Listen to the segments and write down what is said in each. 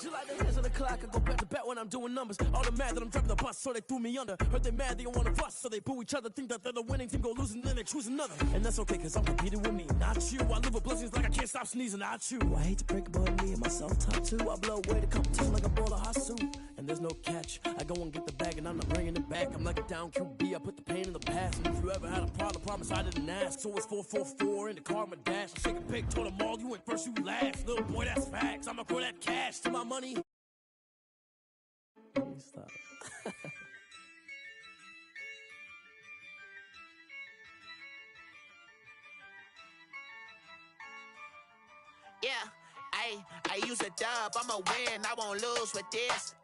She like the hands on the clock, I go back to back when I'm doing numbers. All the mad that I'm driving the bus, so they threw me under. Heard they mad, they don't wanna fuss, so they boo each other. Think that they're the winning team, go losing, then they choose another. And that's okay, cause I'm competing with me, not you. I live with blessings like I can't stop sneezing, not you. I hate to break it, but me and myself top two. I blow away the competition like a ball of hot soup. And there's no catch, I go and get the bag and I'm not bringing it back. I'm like a down QB, I put the pain in the past. And if you ever had a problem, promise I didn't ask. So it's 444 in the car, my dash. I shake a pig, told them all, you went first, you last. Little boy, that's facts, I'ma grow that cash to my money. Stop. Yeah, I use a dub, I'ma win, I won't lose with this.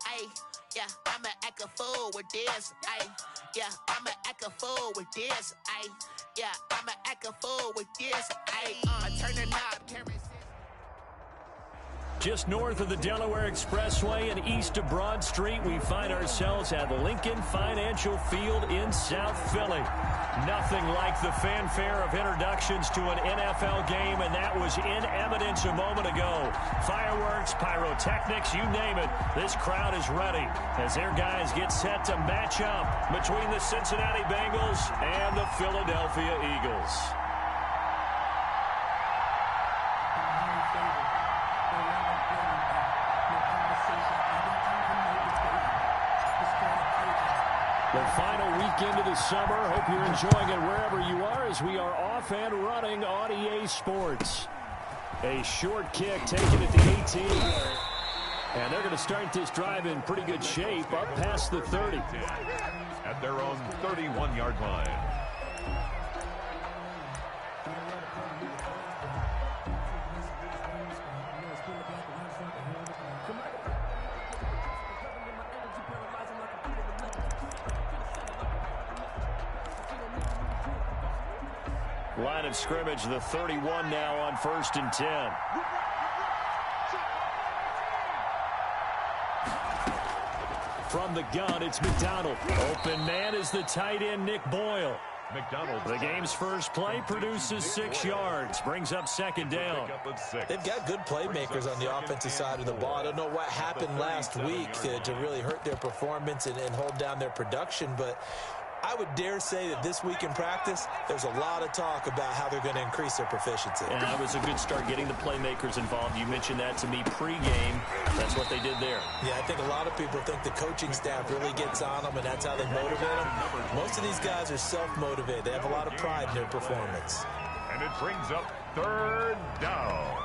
Yeah, I'ma act a fool with this. Yeah, I'ma act a fool with this. Yeah, I'ma act a fool with this. I turn the knob, Terrence. Just north of the Delaware Expressway and east of Broad Street, we find ourselves at Lincoln Financial Field in South Philly. Nothing like the fanfare of introductions to an NFL game, and that was in evidence a moment ago. Fireworks, pyrotechnics, you name it. This crowd is ready as their guys get set to match up between the Cincinnati Bengals and the Philadelphia Eagles. The final weekend of the summer. Hope you're enjoying it wherever you are as we are off and running on EA Sports. A short kick taken at the 18. And they're going to start this drive in pretty good shape up past the 30. At their own 31-yard line. Line of scrimmage, the 31 now on 1st and 10. From the gun, it's McDonald. Open man is the tight end, Nick Boyle. McDonald. The game's first play produces 6 yards, brings up 2nd down. They've got good playmakers on the offensive side of the ball. I don't know what happened last week to really hurt their performance and hold down their production, but I would dare say that this week in practice, there's a lot of talk about how they're going to increase their proficiency. And that was a good start getting the playmakers involved. You mentioned that to me pregame. That's what they did there. Yeah, I think a lot of people think the coaching staff really gets on them, and that's how they motivate them. Most of these guys are self-motivated. They have a lot of pride in their performance. And it brings up 3rd down.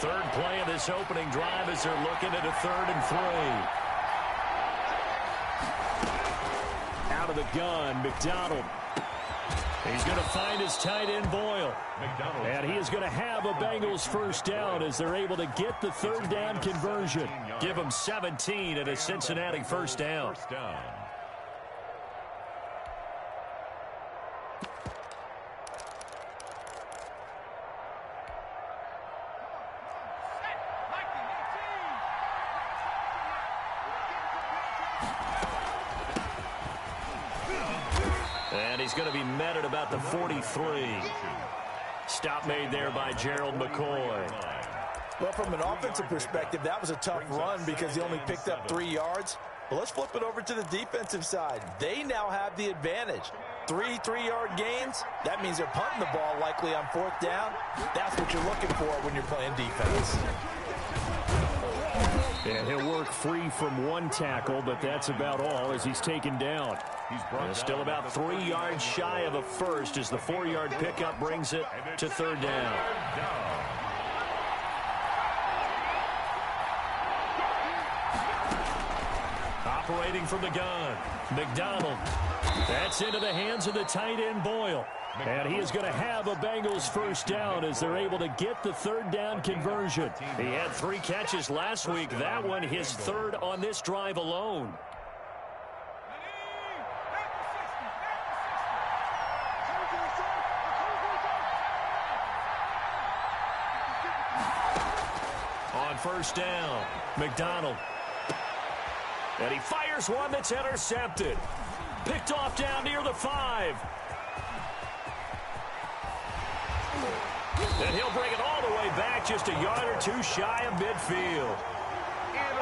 Third play of this opening drive as they're looking at a 3rd and 3. Out of the gun, McDonald. He's going to find his tight end, Boyle. McDonald. And he is going to have a Bengals first down as they're able to get the 3rd down conversion. Give them 17 and a Cincinnati first down. And he's going to be met at about the 43. Stop made there by Gerald McCoy. Well, from an offensive perspective, that was a tough run because he only picked up 3 yards. But let's flip it over to the defensive side. They now have the advantage. 3 3-yard gains, that means they're punting the ball likely on 4th down. That's what you're looking for when you're playing defense. And he'll work free from 1 tackle, but that's about all as he's taken down. He's still about 3 yards shy of a first as the 4-yard pickup brings it to 3rd down. Operating from the gun, McDonald. That's into the hands of the tight end, Boyle. And he is going to have a Bengals first down as they're able to get the 3rd down conversion. He had 3 catches last week. That one his 3rd on this drive alone. On 1st down, McDonald. And he fires one that's intercepted. Picked off down near the 5. And he'll bring it all the way back, just a yard or two shy of midfield.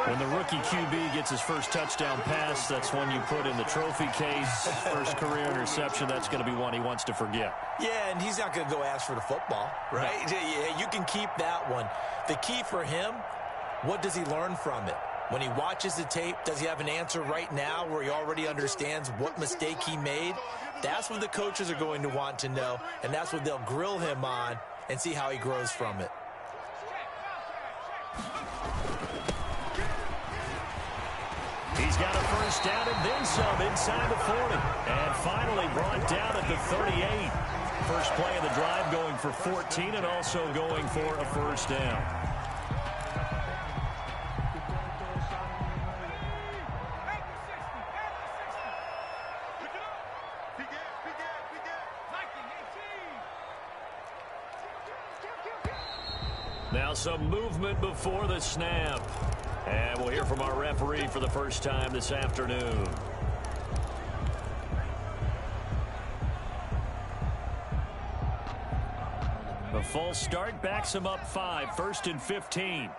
When the rookie QB gets his first touchdown pass, that's one you put in the trophy case. First career interception, that's going to be one he wants to forget. Yeah, and he's not going to go ask for the football, right? No. Yeah, you can keep that one. The key for him, what does he learn from it? When he watches the tape, does he have an answer right now where he already understands what mistake he made? That's what the coaches are going to want to know, and that's what they'll grill him on and see how he grows from it. He's got a first down and then some inside the 40. And finally brought down at the 38. First play of the drive going for 14 and also going for a first down. Now some movement before the snap. And we'll hear from our referee for the first time this afternoon. The false start backs him up 5, 1st and 15.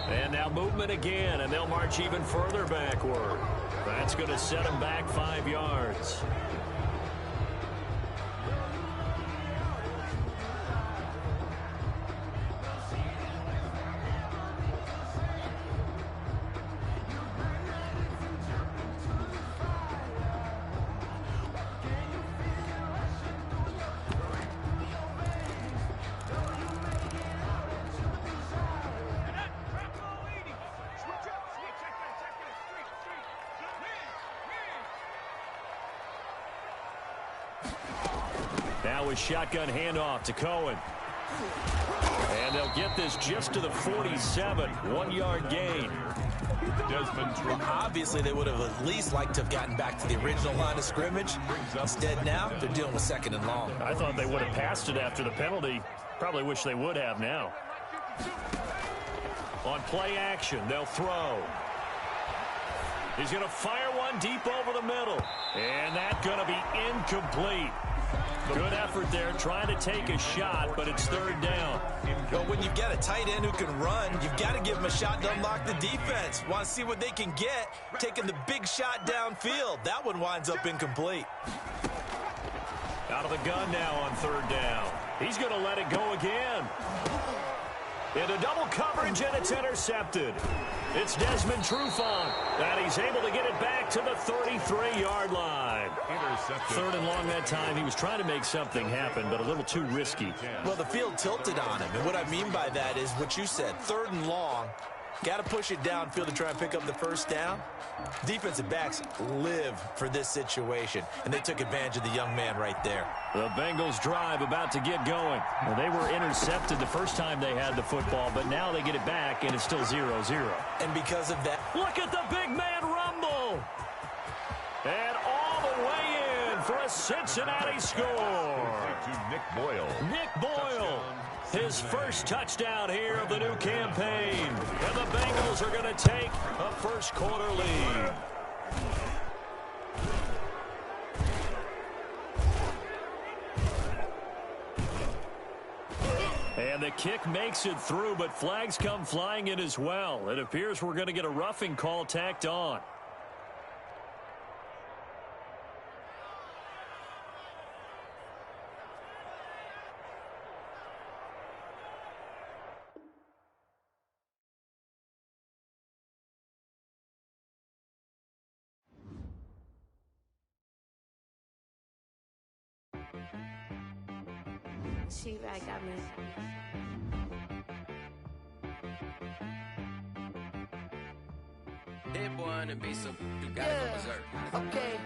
And now movement again, and they'll march even further backward. That's going to set him back 5 yards. Now a shotgun handoff to Cohen. And they'll get this just to the 47. 1-yard gain. Obviously, they would have at least liked to have gotten back to the original line of scrimmage. Instead, now they're dealing with 2nd and long. I thought they would have passed it after the penalty. Probably wish they would have now. On play action, they'll throw. He's going to fire one deep over the middle. And that's going to be incomplete. Good effort there, trying to take a shot, but it's 3rd down. But when you've got a tight end who can run, you've got to give him a shot to unlock the defense. Want to see what they can get, taking the big shot downfield. That one winds up incomplete. Out of the gun now on 3rd down. He's going to let it go again. Into double coverage, and it's intercepted. It's Desmond Trufant, and he's able to get it back to the 33-yard line. Intercepted. 3rd and long that time. He was trying to make something happen, but a little too risky. Well, the field tilted on him, and what I mean by that is what you said, 3rd and long. Got to push it downfield to try and pick up the first down. Defensive backs live for this situation, and they took advantage of the young man right there. The Bengals drive about to get going. Well, they were intercepted the first time they had the football, but now they get it back, and it's still 0-0. And because of that... Look at the big man rumble! And all the way in for a Cincinnati score. To Nick Boyle. Nick Boyle, his first touchdown here of the new campaign. And the Bengals are going to take a first-quarter lead. And the kick makes it through, but flags come flying in as well. It appears we're going to get a roughing call tacked on. She right got me. Hit boy on the beat, so you gotta go berserk. Okay.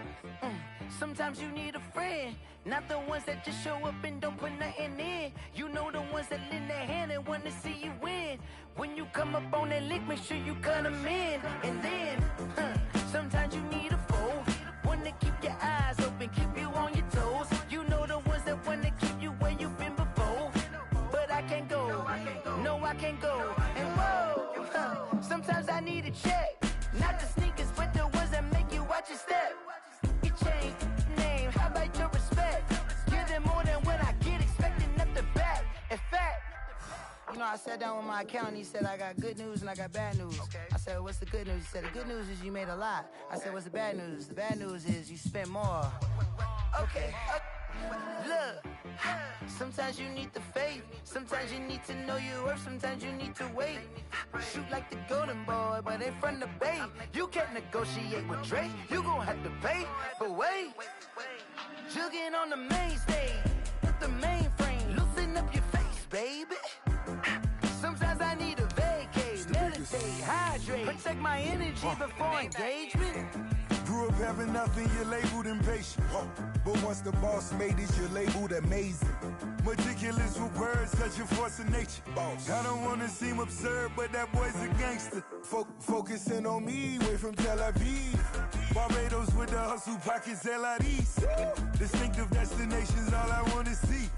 Sometimes you need a friend, not the ones that just show up and don't put nothing in. You know the ones that lend their hand and want to see you win. When you come up on that lick, make sure you cut them in. And then, sometimes you need a foe, one to keep your eyes open, keep you on your toes. You know the ones that want to keep you where you've been before. But I can't go, no I can't go. And whoa, need a check. Not the sneakers, but the ones that make you watch your step. Your chain, name, how about your respect? Give them more than what I get, expecting up the back. In fact, you know, I sat down with my accountant. He said, I got good news and I got bad news. I said, what's the good news? He said, the good news is you made a lot. I said, what's the bad news? The bad news is you spent more. Okay. Look, sometimes you need the faith. Sometimes you need to know your worth. Sometimes you need to wait. Shoot like the golden boy, but ain't from the bay. You can't negotiate with Drake. You gon' have to pay. But wait, jugging on the main stage with the mainframe. Loosen up your face, baby. Sometimes I need a vacate, meditate, hydrate, protect my energy before engagement. Grew up having nothing, you're labeled impatient. But once the boss made it, you're labeled amazing. Meticulous with words, cause you're forcing nature. I don't wanna seem absurd, but that boy's a gangster. Focusing on me, way from Tel Aviv. Barbados with the hustle pockets, LIDs. Distinctive destinations, all I wanna see.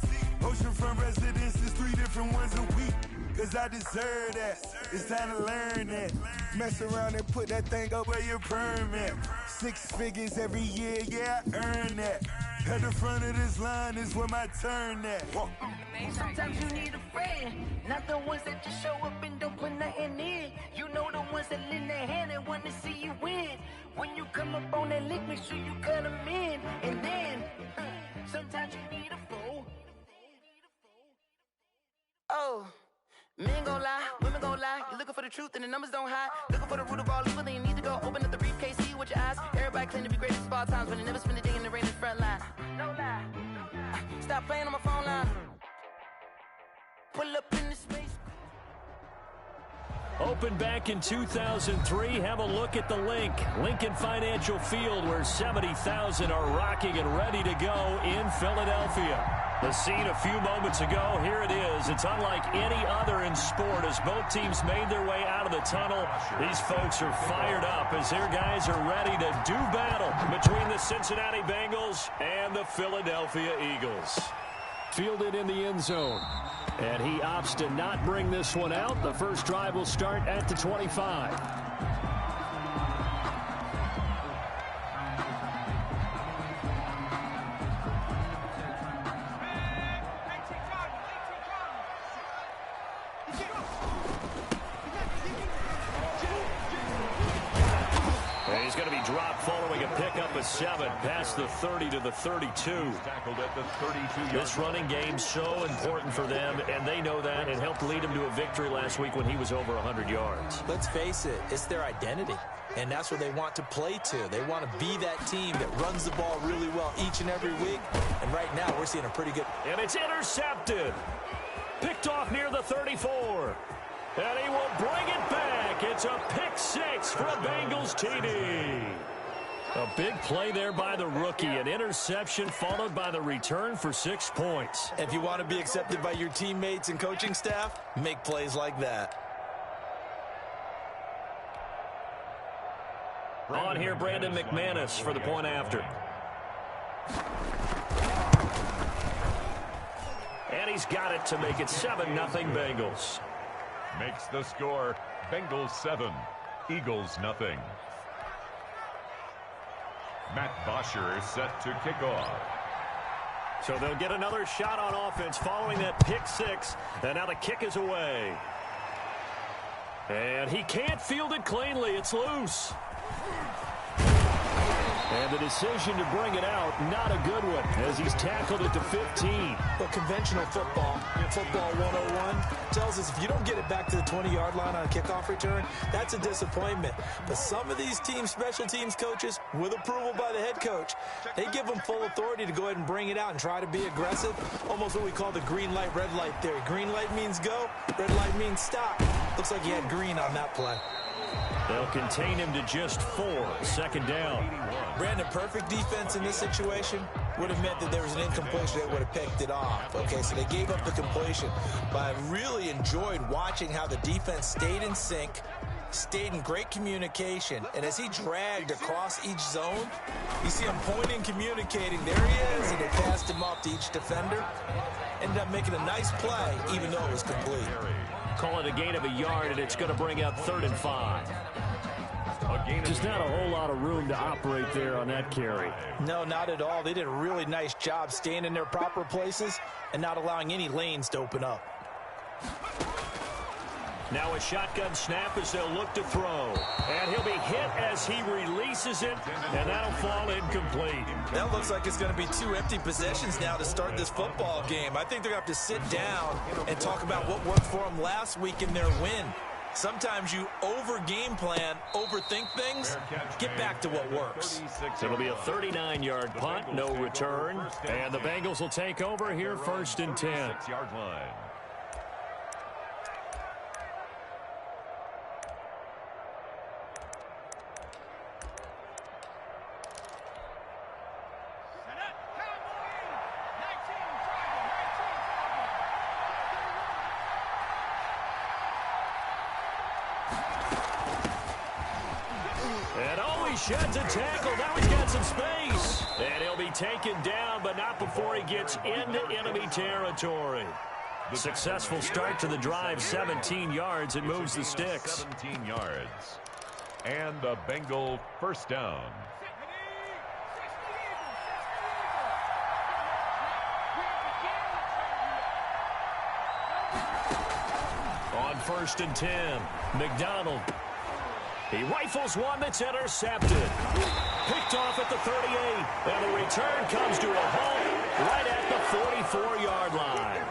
Oceanfront residences, 3 different ones a week. Cause I deserve that, it's time to learn that. Mess around and put that thing up where your permit. 6 figures every year, yeah, I earn that. At the front of this line is where my turn at. Sometimes you need a friend, not the ones that just show up and don't put nothing in. You know the ones that lend their hand and want to see you win. When you come up on that link, make sure you cut them in. And then, sometimes you need a fool. Oh. Men gon' lie, women gon' lie. You're looking for the truth and the numbers don't hide. Looking for the root of all evil, then you need to go open up the briefcase, see with your eyes. Everybody claim to be greatest of all times, but they never spend a day in the rain in the front line. No lie. Stop playing on my phone line. Pull up in the space. Opened back in 2003. Have a look at the link. Lincoln Financial Field, where 70,000 are rocking and ready to go in Philadelphia. The scene a few moments ago, here it is. It's unlike any other in sport as both teams made their way out of the tunnel. These folks are fired up as their guys are ready to do battle between the Cincinnati Bengals and the Philadelphia Eagles. Fielded in the end zone. And he opts to not bring this one out. The first drive will start at the 25. He's going to be dropped following a pickup of 7 past the 30 to the 32. Tackled at the 32-yard. This running game so important for them, and they know that. It helped lead him to a victory last week when he was over 100 yards. Let's face it, it's their identity, and that's what they want to play to. They want to be that team that runs the ball really well each and every week, and right now we're seeing a pretty good... And it's intercepted. Picked off near the 34. And he will bring it back. It's a pick 6 for a Bengals TD. A big play there by the rookie. An interception followed by the return for 6 points. If you want to be accepted by your teammates and coaching staff, make plays like that. On here, Brandon McManus for the point after. And he's got it to make it 7-0 Bengals. Makes the score Bengals 7, Eagles nothing. Matt Bosher is set to kick off. So they'll get another shot on offense following that pick 6. And now the kick is away. And he can't field it cleanly. It's loose. And the decision to bring it out, not a good one, as he's tackled it to 15. But conventional football 101, tells us if you don't get it back to the 20-yard line on a kickoff return, that's a disappointment. But some of these team special teams coaches, with approval by the head coach, they give them full authority to go ahead and bring it out and try to be aggressive, almost what we call the green light, red light theory. Green light means go, red light means stop. Looks like he had green on that play. They'll contain him to just 4. Second down. Brandon, perfect defense in this situation would have meant that there was an incompletion that would have picked it off. Okay, so they gave up the completion. But I really enjoyed watching how the defense stayed in sync, stayed in great communication, and as he dragged across each zone, you see him pointing, communicating. There he is, and they passed him off to each defender. Ended up making a nice play, even though it was complete. Call it a gain of a yard, and it's going to bring out 3rd and 5. Just not a whole lot of room to operate there on that carry. No, not at all. They did a really nice job staying in their proper places and not allowing any lanes to open up. Now a shotgun snap as they'll look to throw. And he'll be hit as he releases it, and that'll fall incomplete. That looks like it's going to be 2 empty possessions now to start this football game. I think they're going to have to sit down and talk about what worked for them last week in their win. Sometimes you over-game plan, overthink things, get back to what works. It'll be a 39-yard punt, no return. And the Bengals will take over here 1st and 10. 6-yard line. Sheds a tackle. Now he's got some space. And he'll be taken down, but not before he gets into enemy territory. Successful start to the drive, 17 yards. It moves the sticks. 17 yards. And the Bengal first down. On 1st and 10, McDonald. He rifles one that's intercepted. Picked off at the 38. And the return comes to a halt right at the 44-yard line.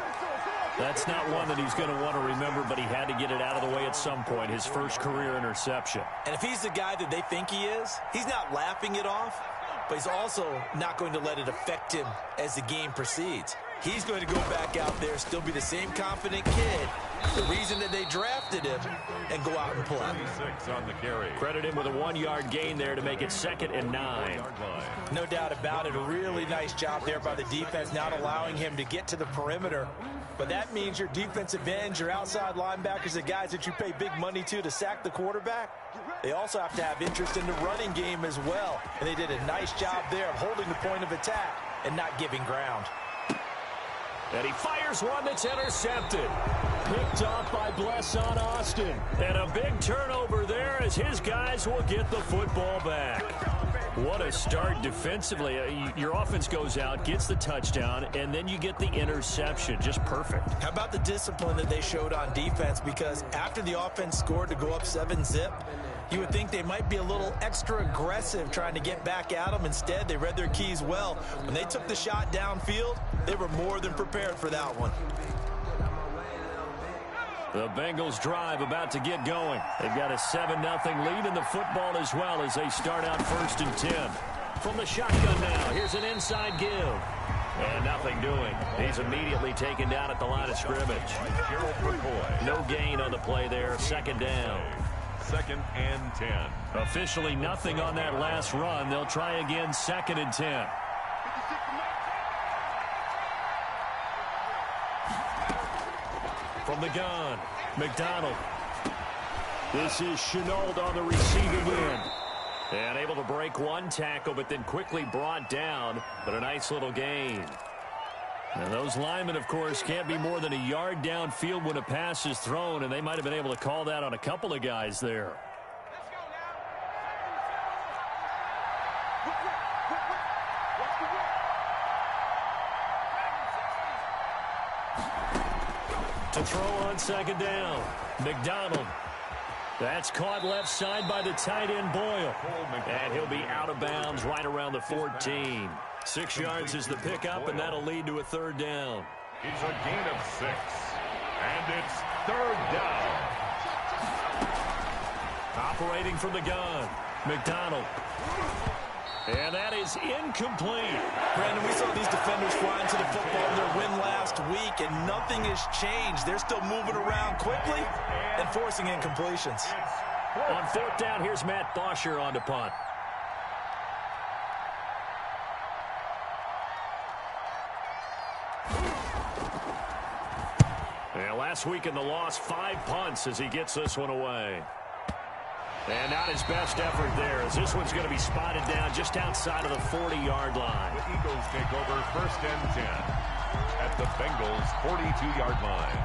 That's not one that he's going to want to remember, but he had to get it out of the way at some point, his first career interception. And if he's the guy that they think he is, he's not laughing it off, but he's also not going to let it affect him as the game proceeds. He's going to go back out there, still be the same confident kid, the reason that they drafted him, and go out and play. 26 on the carry. Credit him with a 1-yard gain there to make it 2nd and 9. No doubt about it. A really nice job there by the defense, not allowing him to get to the perimeter. But that means your defensive ends, your outside linebackers, the guys that you pay big money to sack the quarterback, they also have to have interest in the running game as well. And they did a nice job there of holding the point of attack and not giving ground. And he fires one that's intercepted. Picked off by Blesson Austin. And a big turnover there as his guys will get the football back. What a start defensively. Your offense goes out, gets the touchdown, and then you get the interception. Just perfect. How about the discipline that they showed on defense? Because after the offense scored to go up 7-zip, you would think they might be a little extra aggressive trying to get back at them. Instead, they read their keys well. When they took the shot downfield, they were more than prepared for that one. The Bengals drive about to get going. They've got a 7-0 lead in the football as well as they start out 1st and 10. From the shotgun now, here's an inside give. And nothing doing. He's immediately taken down at the line of scrimmage. No gain on the play there, 2nd down. 2nd and 10. Officially nothing on that last run. They'll try again 2nd and 10. From the gun, McDonald. This is Chenault on the receiving end. And able to break one tackle, but then quickly brought down. But a nice little gain. And those linemen, of course, can't be more than a yard downfield when a pass is thrown, and they might have been able to call that on a couple of guys there. To throw on 2nd down, McDonald. That's caught left side by the tight end Boyle. And he'll be out of bounds right around the 14. 6 yards is the pickup, and that'll lead to a 3rd down. It's a gain of 6. And it's 3rd down. Operating from the gun, McDonald. And that is incomplete. Brandon, we saw these defenders flying to the football in their win last week, and nothing has changed. They're still moving around quickly and forcing incompletions. On 4th down, here's Matt Bosher on to punt. And last week in the loss, 5 punts as he gets this one away. And not his best effort there, as this one's going to be spotted down just outside of the 40-yard line. The Eagles take over 1st and 10 at the Bengals' 42-yard line.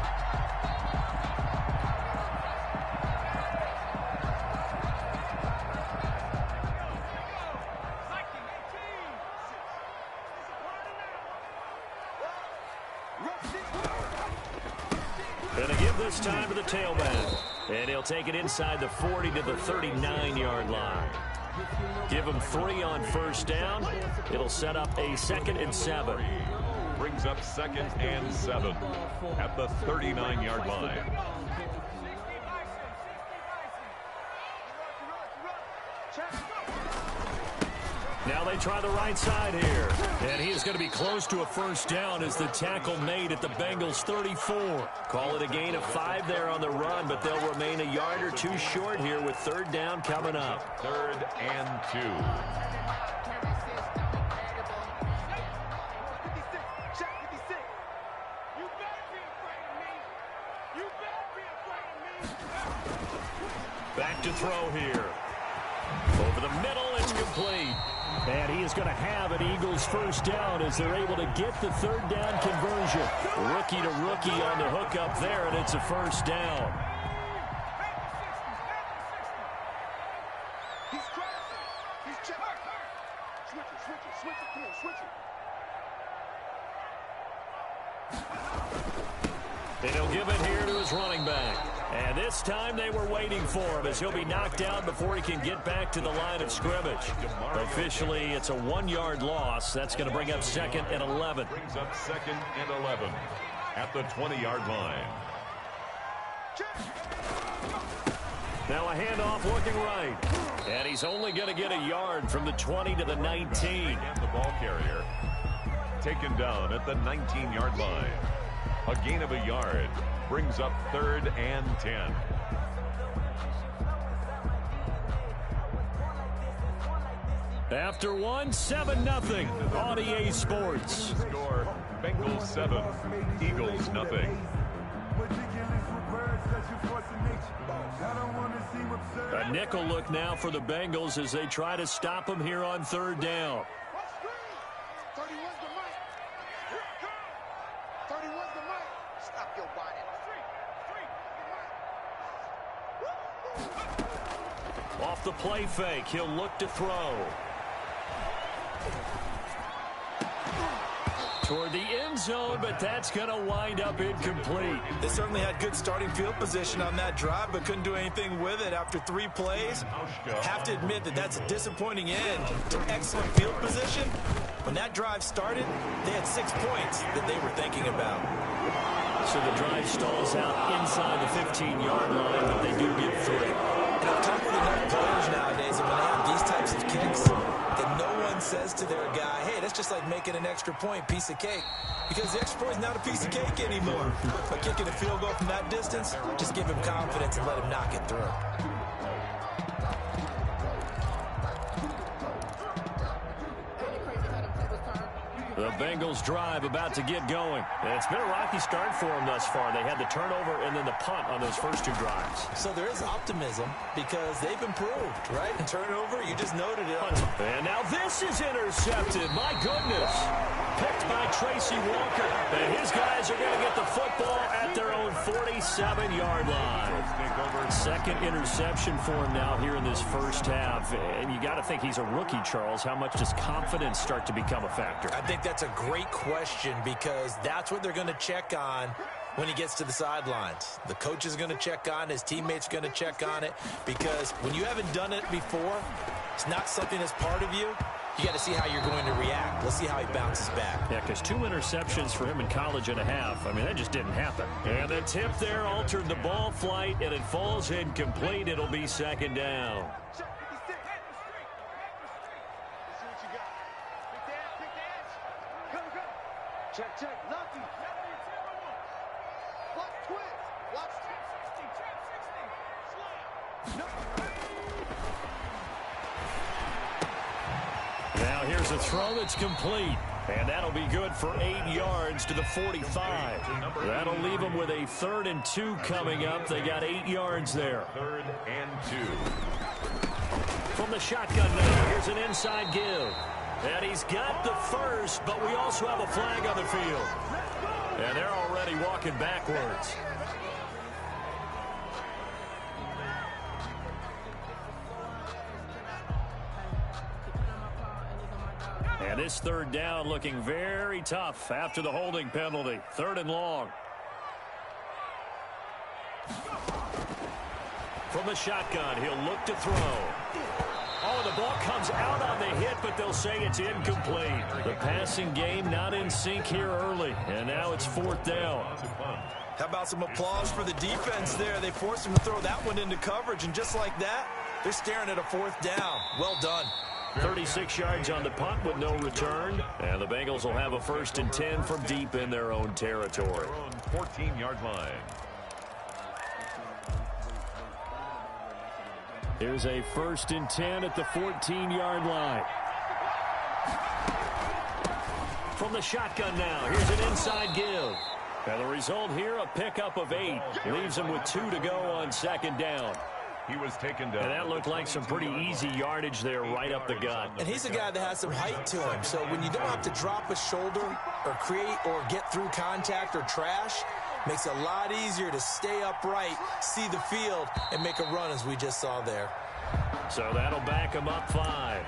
this time to the tailback. And he'll take it inside the 40 to the 39-yard line. Give him 3 on first down. It'll set up a 2nd and 7. Brings up 2nd and 7 at the 39-yard line. Now they try the right side here. And he is going to be close to a first down as the tackle made at the Bengals 34. Call it a gain of 5 there on the run, but they'll remain a yard or 2 short here with 3rd down coming up. 3rd and 2. Back to throw here. Over the middle, it's complete. And he is going to have an Eagles first down as they're able to get the 3rd down conversion. Rookie to rookie on the hook up there, and it's a first down. He's crossing. He's checking. Switch it. Come on, switch it. And he'll give it here to his running back. And this time they were waiting for him as he'll be knocked down before he can get back to the line of scrimmage. Officially, it's a 1-yard loss. That's going to bring up 2nd and 11. Brings up 2nd and 11 at the 20-yard line. Now a handoff looking right. And he's only going to get a yard from the 20 to the 19. And the ball carrier taken down at the 19-yard line. A gain of a yard brings up 3rd and 10. After 1, 7-0 on EA Sports. Score, Bengals 7, Eagles nothing. A nickel look now for the Bengals as they try to stop him here on 3rd down. 31's the mic. 31's the mic. Stop your body. Off the play fake, he'll look to throw. Toward the end zone, but that's going to wind up incomplete. They certainly had good starting field position on that drive, but couldn't do anything with it after 3 plays. Have to admit that that's a disappointing end to excellent field position. When that drive started, they had 6 points that they were thinking about. So the drive stalls out inside the 15-yard line, but they do get 3. And I've talked with enough players nowadays, and when they have these types of kicks, that no one says to their guy, hey, that's just like making an extra point, piece of cake. Because the extra point is not a piece of cake anymore. But kicking a field goal from that distance, just give him confidence and let him knock it through. The Bengals drive about to get going. And it's been a rocky start for them thus far. They had the turnover and then the punt on those first 2 drives. So there is optimism because they've improved, right? And turnover, you just noted it. And now this is intercepted. My goodness. Picked by Tracy Walker. And his guys are going to get the football at their own 47-yard line. 2nd interception for him now here in this first half. And you got to think he's a rookie, Charles. How much does confidence start to become a factor? I think that's a great question because that's what they're going to check on when he gets to the sidelines. The coach is going to check on it. His teammates are going to check on it because when you haven't done it before, it's not something that's part of you. You got to see how you're going to react. Let's see how he bounces back. Yeah, because 2 interceptions for him in college and a half. I mean, that just didn't happen. And the tip there altered the ball flight, and it falls incomplete. It'll be 2nd down. Check. Lucky. Watch twist. Watch trap 60. Now here's a throw that's complete. And that'll be good for 8 yards to the 45. That'll leave them with a 3rd and 2 coming up. They got 8 yards there. 3rd and 2. From the shotgun now, here's an inside give. And he's got the first, but we also have a flag on the field. And they're already walking backwards. And this 3rd down looking very tough after the holding penalty. 3rd and long. from the shotgun. He'll look to throw. Oh, the ball comes out on the hit, but they'll say it's incomplete. The passing game not in sync here early, and now it's 4th down. How about some applause for the defense there? They forced him to throw that one into coverage, and just like that, they're staring at a 4th down. Well done. 36 yards on the punt with no return, and the Bengals will have a 1st and 10 from deep in their own territory. 14-yard line. Here's a 1st and 10 at the 14-yard line. From the shotgun now, here's an inside give. And the result here, a pickup of 8. Leaves him with 2 to go on 2nd down. He was taken down. And that looked like some pretty easy yardage there right up the gut. And he's a guy that has some height to him. So when you don't have to drop a shoulder or create or get through contact or trash, makes it a lot easier to stay upright, see the field, and make a run as we just saw there. So that'll back him up 5.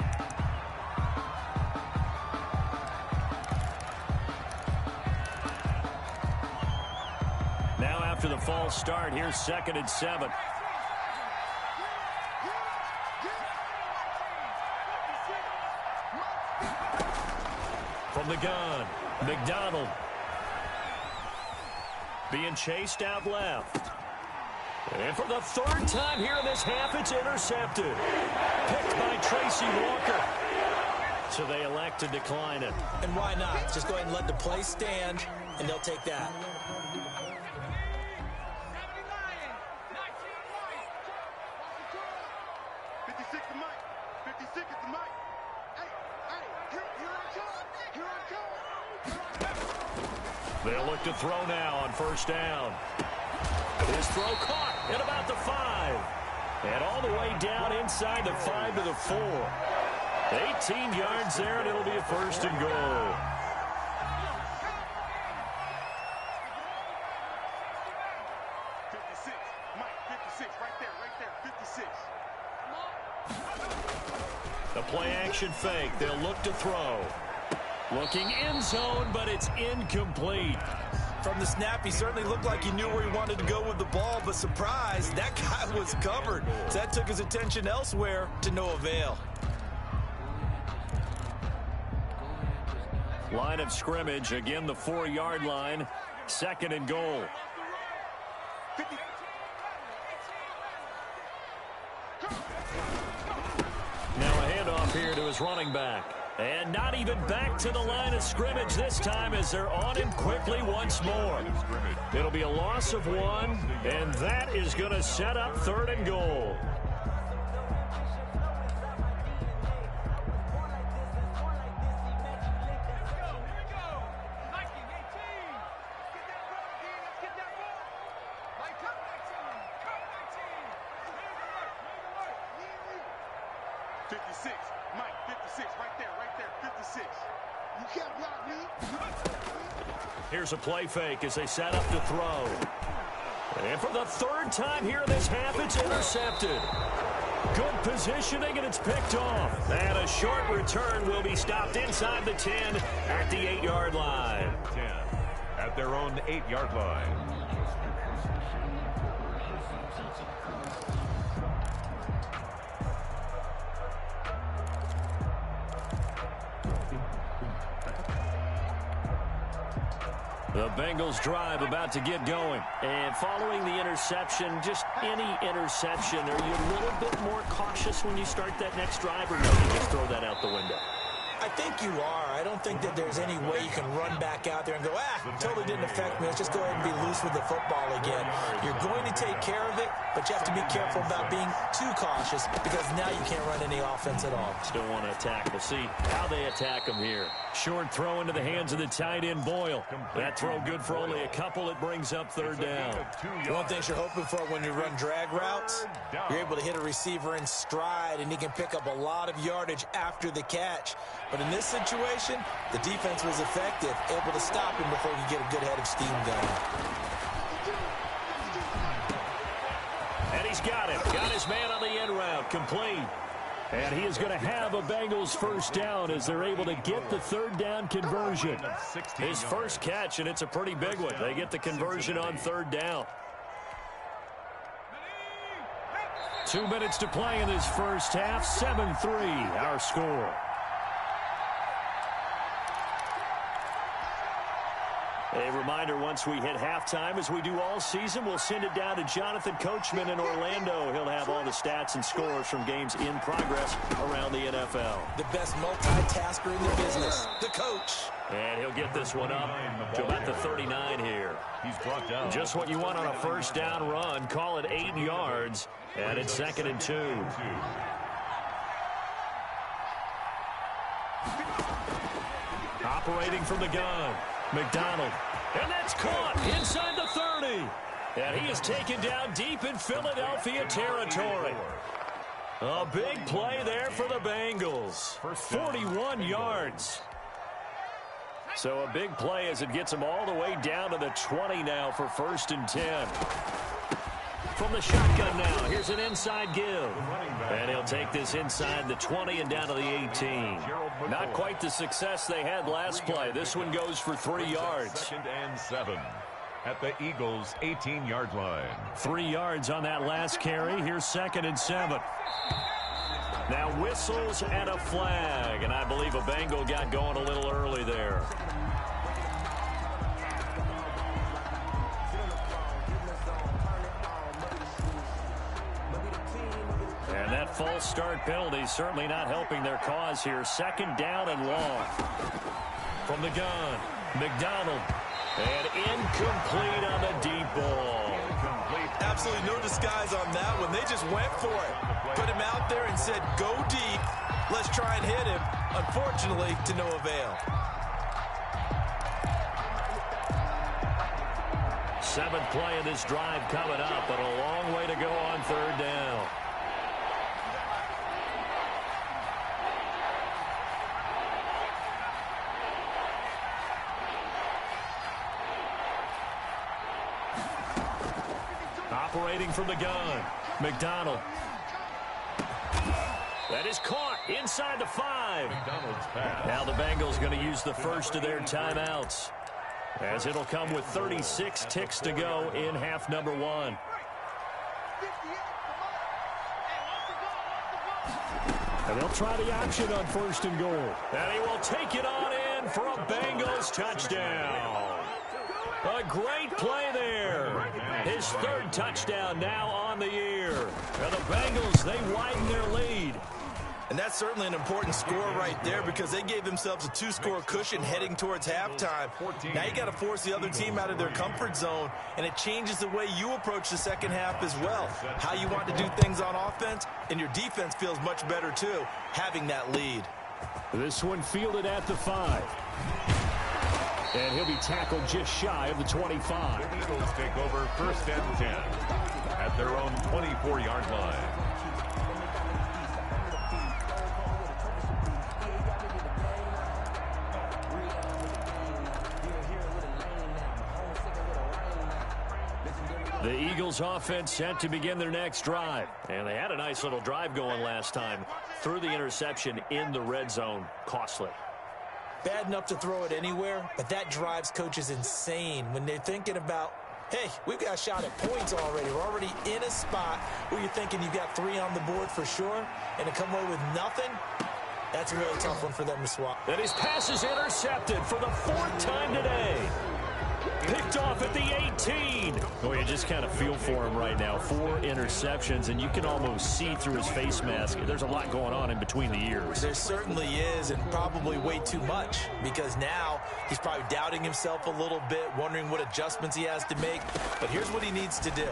Now after the false start, here's 2nd and 7. From the gun, McDonald. Being chased out left. And for the 3rd time here in this half, it's intercepted. Picked by Tracy Walker. So they elect to decline it. And why not? Just go ahead and let the play stand, and they'll take that. They'll look to throw now on 1st down. His throw caught at about the 5. And all the way down inside the 5 to the 4. 18 yards there, and it'll be a 1st and goal. The play action fake. They'll look to throw. Looking end zone, but it's incomplete. From the snap, he certainly looked like he knew where he wanted to go with the ball, but surprise, that guy was covered. So that took his attention elsewhere to no avail. Line of scrimmage, again the 4-yard line, 2nd and goal. Now a handoff here to his running back. And not even back to the line of scrimmage this time as they're on him quickly once more. It'll be a loss of 1, and that is going to set up 3rd and goal. Here's a play fake as they set up to throw. And for the 3rd time here in this half, it's intercepted. Good positioning, and it's picked off. And a short return will be stopped inside the 10 at the 8-yard line. 10 at their own 8-yard line. The Bengals drive about to get going. And following the interception, just any interception, are you a little bit more cautious when you start that next drive, or no, you just throw that out the window? I think you are. I don't think that there's any way you can run back out there and go, totally didn't affect me. Let's just go ahead and be loose with the football again. You're going to take care of it, but you have to be careful about being too cautious because now you can't run any offense at all. Still want to attack. We'll see how they attack them here. Short throw into the hands of the tight end, Boyle. That throw good for only a couple. It brings up 3rd down. One thing you're hoping for when you run drag routes, you're able to hit a receiver in stride, and he can pick up a lot of yardage after the catch. But in this situation, the defense was effective, able to stop him before he could get a good head of steam going. And he's got it. Got his man on the end route. Complete. And he is going to have a Bengals 1st down as they're able to get the 3rd down conversion. His first catch, and it's a pretty big one. They get the conversion on 3rd down. 2 minutes to play in this first half. 7-3, our score. A reminder, once we hit halftime, as we do all season, we'll send it down to Jonathan Coachman in Orlando. He'll have all the stats and scores from games in progress around the NFL. The best multitasker in the business, the coach. And he'll get this one up to about the 39 here. He's brought down. Just what you want on a first down run. Call it 8 yards, and it's 2nd and 2. Operating from the gun, McDonald. And that's caught inside the 30. And he is taken down deep in Philadelphia territory. A big play there for the Bengals. 41 yards. So a big play as it gets him all the way down to the 20 now for 1st and 10. From the shotgun now, here's an inside give. And he'll take this inside the 20 and down to the 18. Not quite the success they had last play. This one goes for 3 yards. 2nd and 7 at the Eagles' 18-yard line. 3 yards on that last carry. Here's 2nd and 7. Now whistles and a flag, and I believe a Bengal got going a little early there. And that false start penalty certainly not helping their cause here. 2nd down and long. From the gun, McDonald. And incomplete on the deep ball. Absolutely no disguise on that one. They just went for it. Put him out there and said, go deep. Let's try and hit him. Unfortunately, to no avail. 7th play of this drive coming up, but a long way to go on 3rd down. Operating from the gun, McDonald. That is caught inside the 5. Now the Bengals going to use the first of their timeouts, as it'll come with 36 ticks to go in half number 1. And they'll try the option on 1st and goal. And he will take it on in for a Bengals touchdown. A great play there. His 3rd touchdown now on the year. And the Bengals, they widen their lead. And that's certainly an important score right there, because they gave themselves a 2-score cushion heading towards halftime. Now you got to force the other team out of their comfort zone, and it changes the way you approach the second half as well. How you want to do things on offense, and your defense feels much better too, having that lead. This one fielded at the 5. And he'll be tackled just shy of the 25. The Eagles take over 1st and 10 at their own 24-yard line. The Eagles offense set to begin their next drive. And they had a nice little drive going last time. Threw the interception in the red zone. Costly. Bad enough to throw it anywhere, but that drives coaches insane when they're thinking about, hey, we've got a shot at points already. We're already in a spot where you're thinking you've got 3 on the board for sure, and to come away with nothing, that's a really tough one for them to swap. And his pass is intercepted for the 4th time today. Picked off at the 18. Oh, you just kind of feel for him right now. 4 interceptions, and you can almost see through his face mask. There's a lot going on in between the ears. There certainly is, and probably way too much, because now he's probably doubting himself a little bit, wondering what adjustments he has to make. But here's what he needs to do.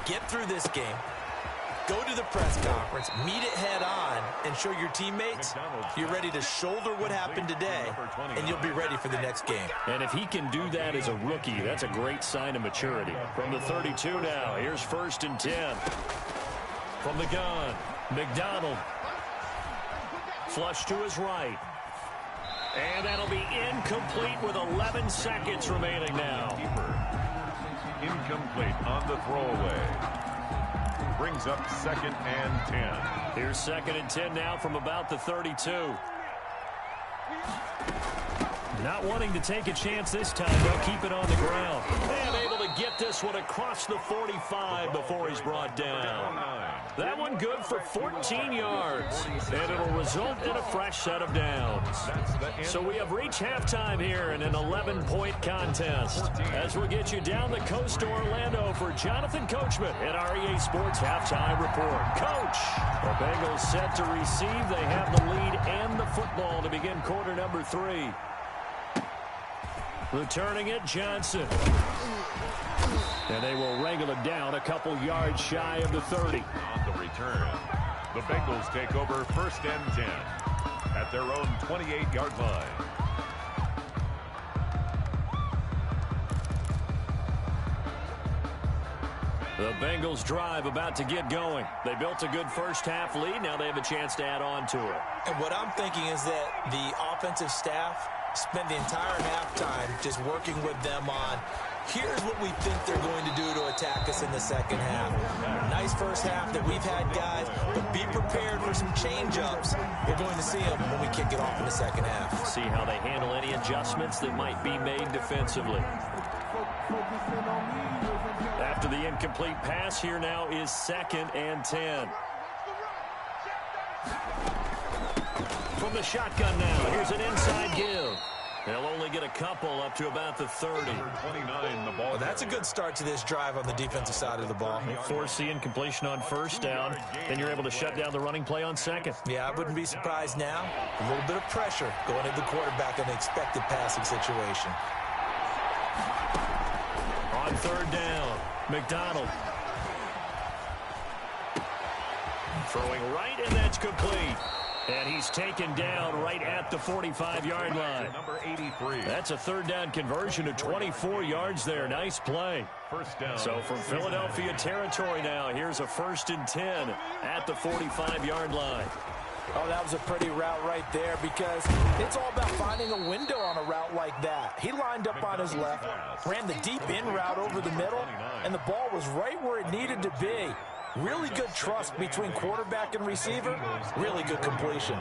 Get through this game. Go to the press conference, meet it head on, and show your teammates you're ready to shoulder what happened today, and you'll be ready for the next game. And if he can do that as a rookie, that's a great sign of maturity. From the 32 now, here's 1st and 10. From the gun, McDonald. Flush to his right. And that'll be incomplete with 11 seconds remaining now. Incomplete on the throwaway. Brings up 2nd and 10. Here's 2nd and 10 now from about the 32. Not wanting to take a chance this time, they'll keep it on the ground. And able to get this one across the 45 before he's brought down. That one good for 14 yards. And it'll result in a fresh set of downs. So we have reached halftime here in an 11-point contest. As we'll get you down the coast to Orlando for Jonathan Coachman at our EA Sports Halftime Report. Coach, the Bengals set to receive. They have the lead and the football to begin quarter number 3. Returning it, Johnson. And they will wrangle it down a couple yards shy of the 30. On the return, the Bengals take over 1st and 10 at their own 28-yard line. The Bengals drive about to get going. They built a good first-half lead. Now they have a chance to add on to it. And what I'm thinking is that the offensive staff spend the entire halftime just working with them on, here's what we think they're going to do to attack us in the second half. Nice first half that we've had, guys, but be prepared for some change-ups. We're going to see them when we kick it off in the second half. See how they handle any adjustments that might be made defensively. After the incomplete pass, here now is 2nd and 10. From the shotgun now, here's an inside give. They'll only get a couple up to about the 30. 29, the ball. Well, that's a good start to this drive on the defensive side of the ball. Force the incompletion on 1st down, then you're able to shut down the running play on 2nd. Yeah, I wouldn't be surprised now. A little bit of pressure going into the quarterback in an expected passing situation. On 3rd down, McDonald. Throwing right, and that's complete. And he's taken down right at the 45-yard line. Number 83. That's a 3rd down conversion to 24 yards there. Nice play. 1st down. So from Philadelphia territory now, here's a 1st and 10 at the 45-yard line. Oh, that was a pretty route right there because it's all about finding a window on a route like that. He lined up on his left, ran the deep in route over the middle, and the ball was right where it needed to be. Really good trust between quarterback and receiver. Really good completion.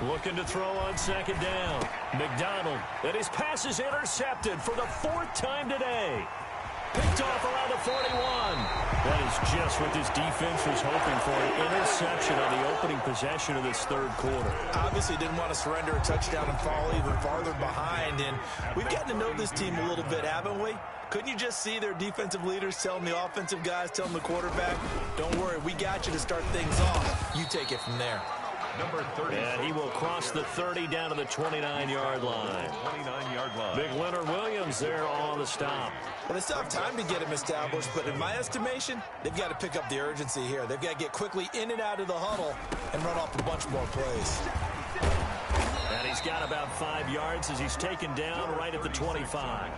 Looking to throw on 2nd down. McDonald, and his pass is intercepted for the 4th time today. Picked off around the 41. That is just what this defense was hoping for, an interception on the opening possession of this 3rd quarter. Obviously didn't want to surrender a touchdown and fall even farther behind, and we've gotten to know this team a little bit, haven't we? Couldn't you just see their defensive leaders telling the offensive guys, telling the quarterback, don't worry, we got you to start things off. You take it from there. Number 30. And he will cross the 30 down to the 29-yard line. 29-yard line. Big Leonard Williams there on the stop. Well, they still have time to get him established, but in my estimation, they've got to pick up the urgency here. They've got to get quickly in and out of the huddle and run off a bunch more plays. And he's got about 5 yards as he's taken down right at the 25.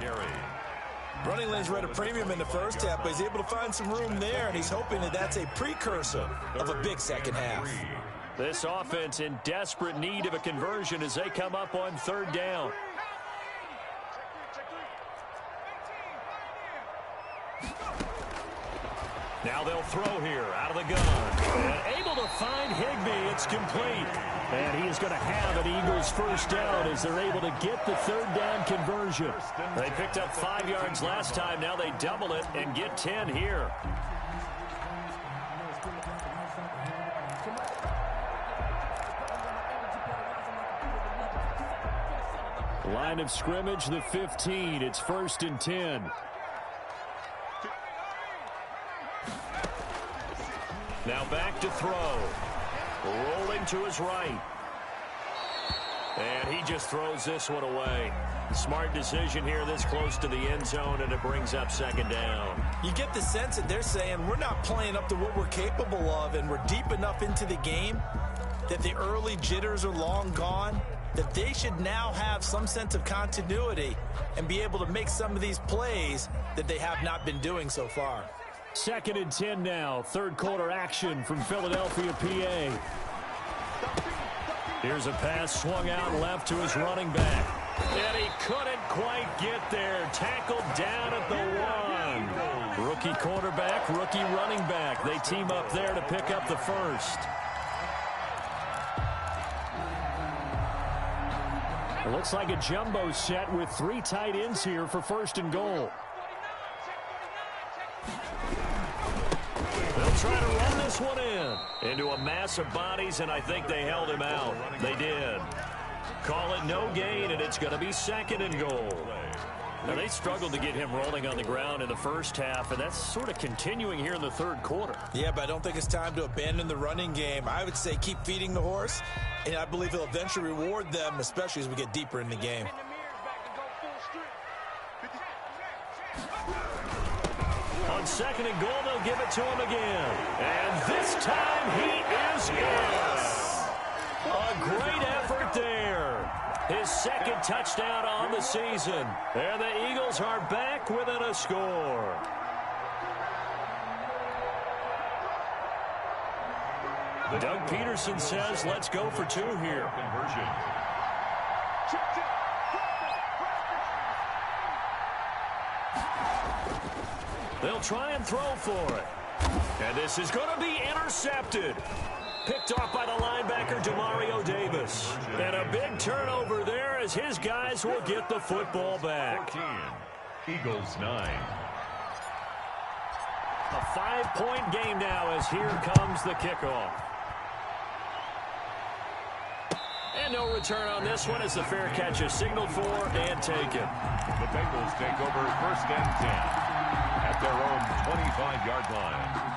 Running lanes were at a premium in the first half, but he's able to find some room there, and he's hoping that that's a precursor of a big second half. This offense in desperate need of a conversion as they come up on 3rd down. Now they'll throw here out of the gun. And able to find Higbee. It's complete. And he is going to have an Eagles 1st down as they're able to get the 3rd down conversion. They picked up 5 yards last time. Now they double it and get 10 here. Line of scrimmage, the 15. It's 1st and 10. Now back to throw. Rolling to his right. And he just throws this one away. Smart decision here this close to the end zone, and it brings up 2nd down. You get the sense that they're saying we're not playing up to what we're capable of, and we're deep enough into the game that the early jitters are long gone, that they should now have some sense of continuity and be able to make some of these plays that they have not been doing so far. 2nd and 10 now. 3rd quarter action from Philadelphia, PA. Here's a pass swung out left to his running back. And he couldn't quite get there. Tackled down at the 1. Rookie quarterback, rookie running back. They team up there to pick up the 1st. It looks like a jumbo set with 3 tight ends here for 1st and goal. They'll try to run this one into a mass of bodies, and I think they held him out. They did. Call it no gain, and it's going to be 2nd and goal. Now, they struggled to get him rolling on the ground in the first half, and that's sort of continuing here in the 3rd quarter. Yeah, but I don't think it's time to abandon the running game. I would say keep feeding the horse, and I believe he'll eventually reward them, especially as we get deeper in the game. On 2nd and goal, they'll give it to him again. And this time he is in. A great effort there. His 2nd touchdown on the season. And the Eagles are back within a score. Doug Peterson says, let's go for 2 here. Conversion. They'll try and throw for it. And this is going to be intercepted. Picked off by the linebacker, Demario Davis. And a big turnover there as his guys will get the football back. 14. Eagles 9. A 5-point game now as here comes the kickoff. And no return on this one as the fair catch is signaled for and taken. The Bengals take over 1st and 10 at their own 25-yard line.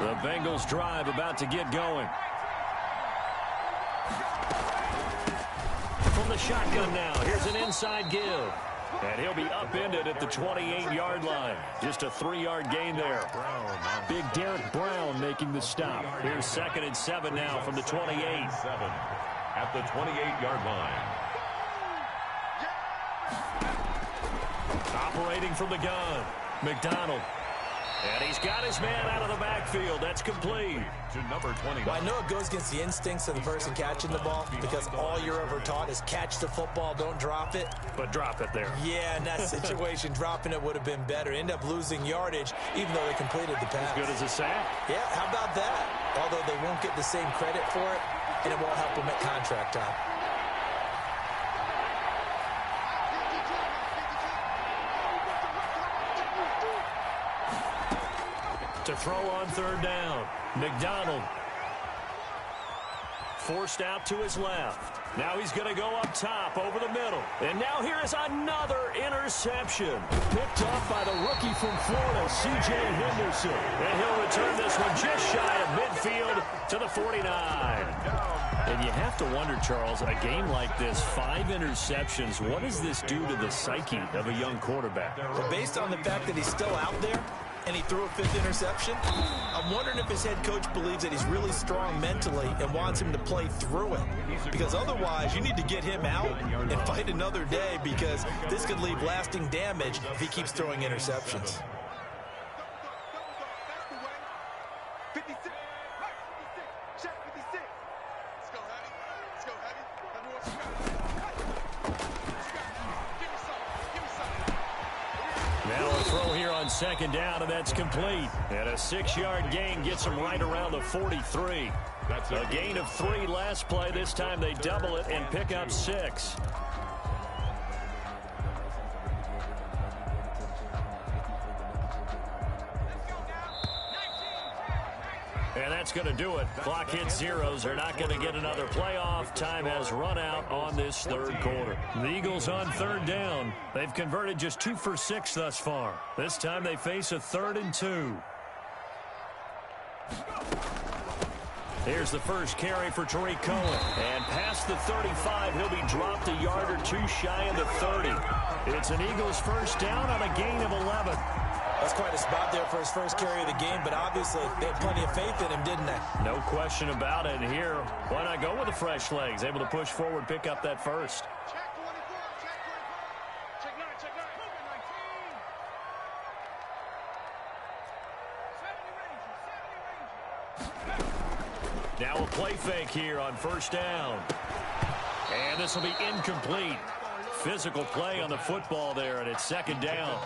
The Bengals drive about to get going. From the shotgun now, here's an inside give. And he'll be upended at the 28-yard line. Just a 3-yard gain there. Big Derek Brown making the stop. Here's 2nd and 7 now from the 28. 7 at the 28-yard line. Operating from the gun, McDonald. And he's got his man out of the backfield. That's complete. To number 20. Well, I know it goes against the instincts of the person catching the ball because all you're ever taught is catch the football, don't drop it. But drop it there. Yeah, in that situation, dropping it would have been better. End up losing yardage, even though they completed the pass. As good as a sack. Yeah, how about that? Although they won't get the same credit for it, and it won't help them at contract time. To throw on 3rd down. McDonald. Forced out to his left. Now he's going to go up top over the middle. And now here is another interception. Picked off by the rookie from Florida, C.J. Henderson. And he'll return this one just shy of midfield to the 49. And you have to wonder, Charles, a game like this, 5 interceptions, what does this do to the psyche of a young quarterback? Well, based on the fact that he's still out there, and he threw a 5th interception, I'm wondering if his head coach believes that he's really strong mentally and wants him to play through it. Because otherwise, you need to get him out and fight another day because this could leave lasting damage if he keeps throwing interceptions. Now a throw here on 2nd down, and that's complete. And a 6-yard gain gets him right around the 43. A gain of 3 last play. This time they double it and pick up 6. And that's going to do it. Clock hits zeros. They're not going to get another playoff. Time has run out on this 3rd quarter. The Eagles on 3rd down. They've converted just 2 for 6 thus far. This time they face a 3rd and 2. Here's the first carry for Tariq Cohen. And past the 35, he'll be dropped a yard or 2 shy of the 30. It's an Eagles first down on a gain of 11. That's quite a spot there for his first carry of the game, but obviously they had plenty of faith in him, didn't they? No question about it. And here, why not go with the fresh legs? Able to push forward, pick up that first. Now a play fake here on 1st down. And this will be incomplete. Physical play on the football there, and it's 2nd down.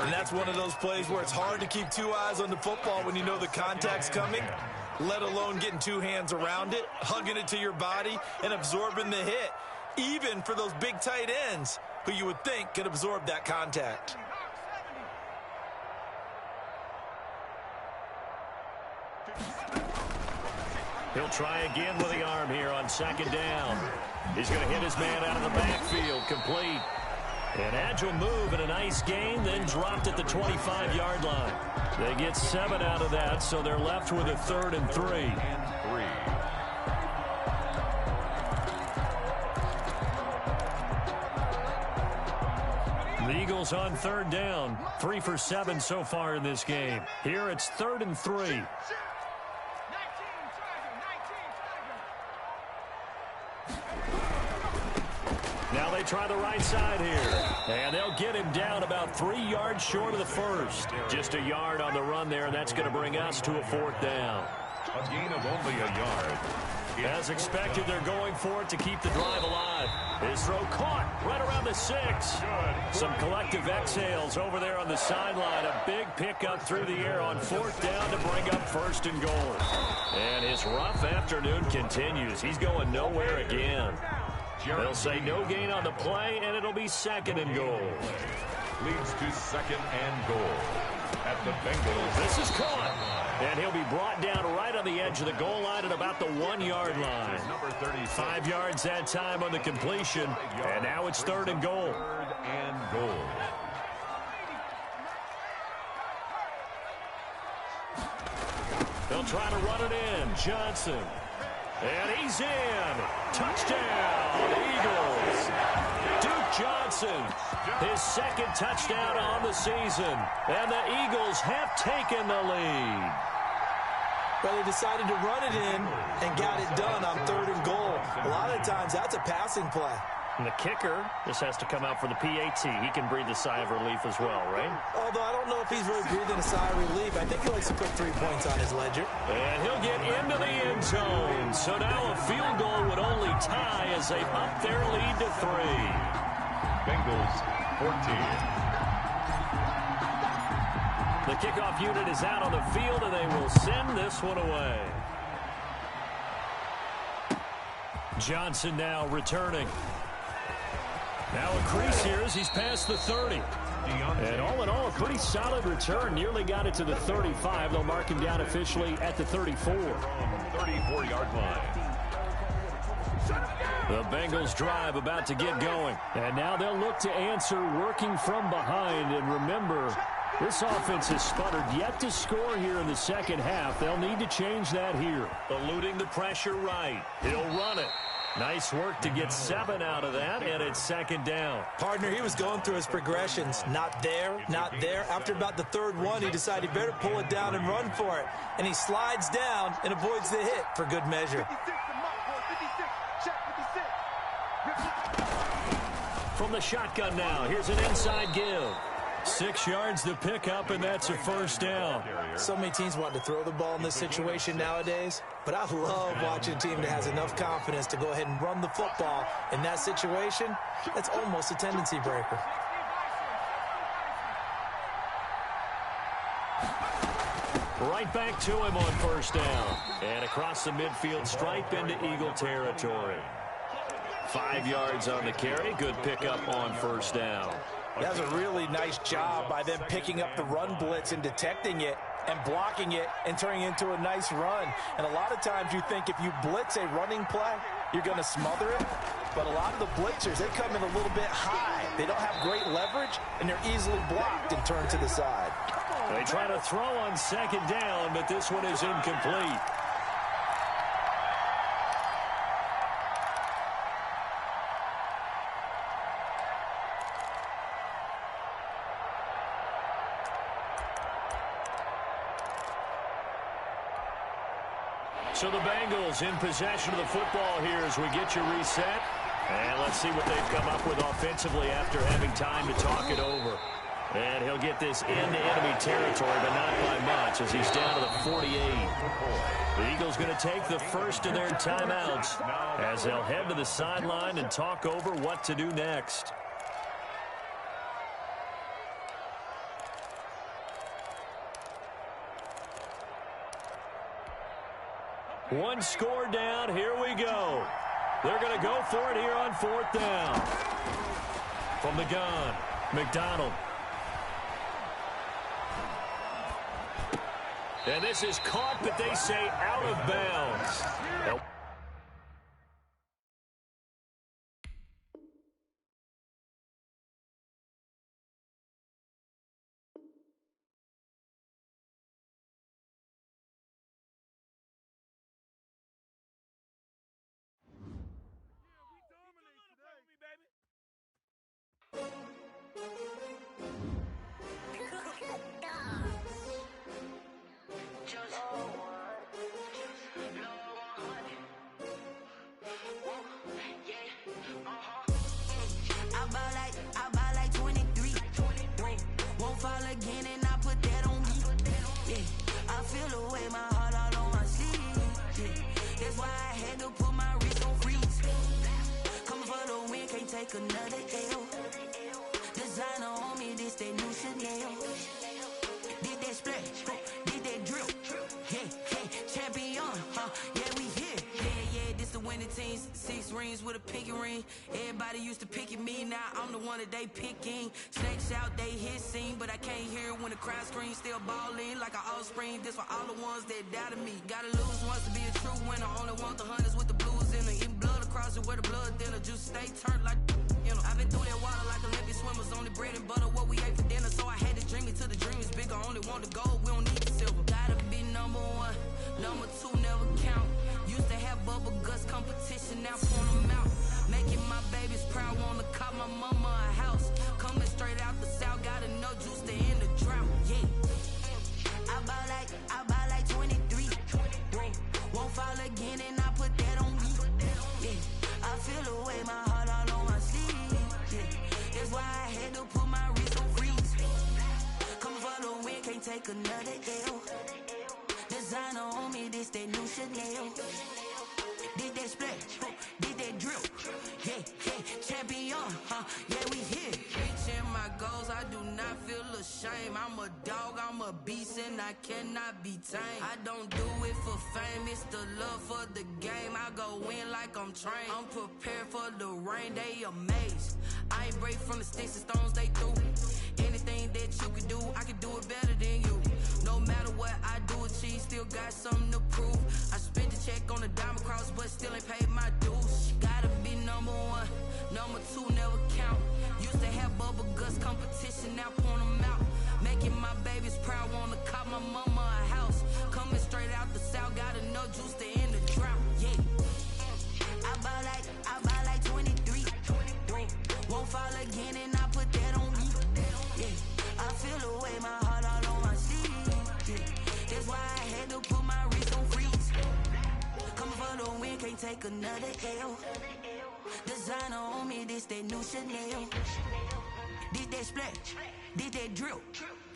And that's one of those plays where it's hard to keep 2 eyes on the football when you know the contact's coming. let alone getting two hands around it, hugging it to your body, and absorbing the hit, even for those big tight ends who you would think could absorb that contact. He'll try again with the arm here on second down. He's going to hit his man out of the backfield, complete. An agile move and a nice gain, then dropped at the 25-yard line. They get 7 out of that, so they're left with a 3rd and 3. The Eagles on 3rd down, 3 for 7 so far in this game. Here it's 3rd and 3. Now they try the right side here, and they'll get him down about 3 yards short of the first. Just a yard on the run there, and that's going to bring us to a 4th down. A gain of only a yard. As expected, they're going for it to keep the drive alive. His throw caught right around the 6. Some collective exhales over there on the sideline. A big pickup through the air on 4th down to bring up 1st and goal. And his rough afternoon continues. He's going nowhere again. They'll say no gain on the play, and it'll be 2nd and goal. Leads to 2nd and goal. At the Bengals. This is caught. And he'll be brought down right on the edge of the goal line at about the 1-yard line. 5 yards that time on the completion. And now it's 3rd and goal. 3rd and goal. They'll try to run it in. Johnson. And he's in. Touchdown, Eagles. Duke Johnson, his 2nd touchdown on the season. And the Eagles have taken the lead. But they decided to run it in and got it done on 3rd and goal. A lot of times that's a passing play. And the kicker, this has to come out for the PAT. He can breathe a sigh of relief as well, right? Although I don't know if he's really breathing a sigh of relief. I think he likes to put 3 points on his ledger. And he'll get into the end zone. So now a field goal would only tie as they up their lead to 3. Bengals 14. The kickoff unit is out on the field, and they will send this one away. Johnson now returning. Now a crease here as he's past the 30. And all in all, a pretty solid return. Nearly got it to the 35. They'll mark him down officially at the 34. 34-yard line. The Bengals drive about to get going. And now they'll look to answer working from behind. And remember, this offense has sputtered yet to score here in the 2nd half. They'll need to change that here. Eluding the pressure right. He'll run it. Nice work to get 7 out of that, and it's 2nd down. Partner, he was going through his progressions. Not there, not there. After about the 3rd one, he decided he better pull it down and run for it. And he slides down and avoids the hit for good measure. From the shotgun now, here's an inside give. 6 yards to pick up, and that's a 1st down. So many teams want to throw the ball in this situation nowadays, but I love watching a team that has enough confidence to go ahead and run the football. In that situation, that's almost a tendency breaker. Right back to him on 1st down. And across the midfield stripe into Eagle territory. 5 yards on the carry. Good pickup on 1st down. That was a really nice job by them picking up the run blitz and detecting it and blocking it and turning it into a nice run. And a lot of times you think if you blitz a running play, you're going to smother it. But a lot of the blitzers, they come in a little bit high. They don't have great leverage, and they're easily blocked and turned to the side. They try to throw on 2nd down, but this one is incomplete. So the Bengals in possession of the football here as we get you reset. And let's see what they've come up with offensively after having time to talk it over. And he'll get this into enemy territory, but not by much as he's down to the 48. The Eagles going to take the first of their timeouts as they'll head to the sideline and talk over what to do next. One score down. Here we go. They're going to go for it here on 4th down. From the gun, McDonald. And this is caught, but they say out of bounds. Nope. I buy like 23. Won't fall again and I put that on me. Yeah, I feel the way my heart all on my sleeve. Yeah, that's why I had to put my wrist on freeze. Coming for the win, can't take another L. Designer on me, this that new Chanel. Did that splash, did that drill. Yeah, champion, yeah, we here. Yeah, this the winning team. 6 rings with a pinky ring. Everybody used to pick at me, now I'm the one that they picking. Snakes out, they hissing, but I can't hear when the crowd screams. Still balling like an offspring. This for all the ones that doubted me. Gotta lose once to be a true winner. Only want the hunters with the blues in it. Eating blood across it where the blood thinner. Just stay turned like, you know. I've been through that water like Olympic swimmers. Only bread and butter, what we ate for dinner. So I had to dream it till the dream is bigger. Only want the gold, we don't need the silver. Gotta be number 1, number 2 never count. Used to have bubble guts competition, now point them out. Making my babies proud, wanna call my mama a house. Coming straight out the south, got enough juice to end the drought. Yeah, I buy like 23. Won't fall again and I put that on me. Yeah, I feel the way my heart all on my sleeve. Yeah, that's why I had to put my wrist on freeze. Coming for the win, can't take another L. Designer on me, this that new Chanel. Did that splash, did that drill. Yeah, champion, yeah, we here. Reaching my goals, I do not feel ashamed. I'm a dog, I'm a beast, and I cannot be tamed. I don't do it for fame, it's the love for the game. I go in like I'm trained. I'm prepared for the rain, they amazed. I ain't break from the sticks and stones they threw. Anything that you can do, I can do it better than you. No matter what I do, achieve, still got something to prove. I spent the check on the diamond cross, but still ain't paid my dues. Gotta be number 1, number 2 never count. Used to have bubble guts competition, now point them out. Making my babies proud, wanna call my mama a house. Coming straight out the south, got enough juice to end the drought. Yeah, I buy like 23. Won't fall again and I put that on me. Yeah, I feel the way my heart all on my sleeve. Yeah, that's why I had to put my wrist on freeze. Coming for the win, can't take another L. Designer on me, this that new Chanel. Did that splash, did that drill.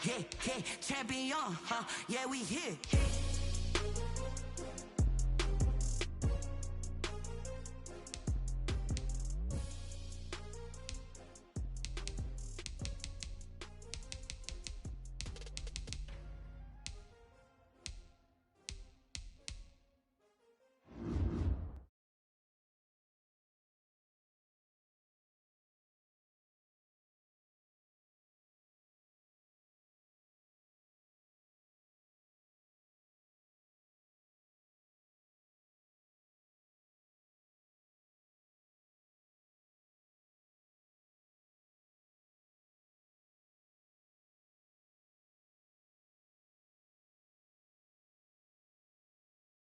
Yeah, champion, yeah, we here.